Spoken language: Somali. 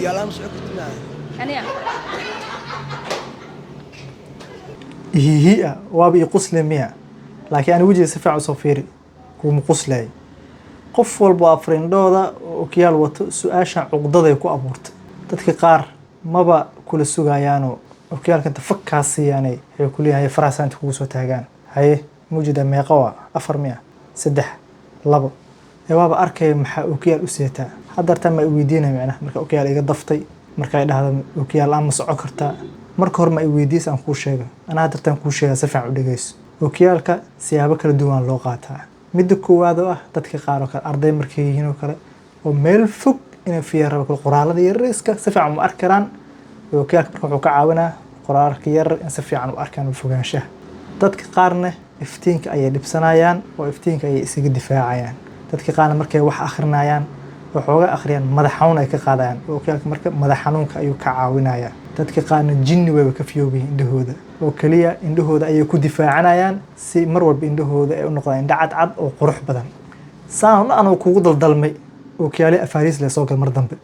يلا مش أكتنا أنا هي وابي قسل مية لكن أنا وجهي سفع صفيري ومقسلي qof walba afrindooda ookiyaal wato su-aasha cuqdada ay ku abuurtay dadka qaar maba kula sugayaano ookiyaalka inta fakkaas siiyaanay ay ku leeyahay faraha inta kugu soo taagaan haye mujida meeqa waa 4 miya 3 2 ee waaba arkay maxaa ookiyaal u seetaa hadarta ma weydiinay macna marka ookiyaal iga daftay marka ay dhahdo ookiyaal ama soco kartaa marka hore ma weydiis aan ku sheego ana hadartan ku sheega si fiican u dhageyso ookiyaalka siyaabo kala duwan loo qaataa midda koowaad oo ah dadka qaar oo kale arday markay yihiin oo kale oo meel fog inay fiiraan qoraalada yariiska si fiican u arkaan ookiyaalka marka wuxuu ka caawinaa qoraalka yar in si fiican u arkaan fogaanshaha dadka qaarna iftiinka ayay dhibsanayaan oo iftiinka ayay isaga difaacayaan dadka qaarna markay wax akhrinayaan waxooga akhriyaan madax xanuun ay ka qaadayaan ookiyaalka marka madax xanuunka ayuu ka caawinayaa dadka qaarna jinni way ka fiyoobeen indhahooda oo kaliya indhahooda ayay ku difaacanayaan si mar walba indhahooda ay u noqdaan indha cad oo qurux badan saan anu kugu daldalmay ookiyaale afaariis la soo gal mar dambe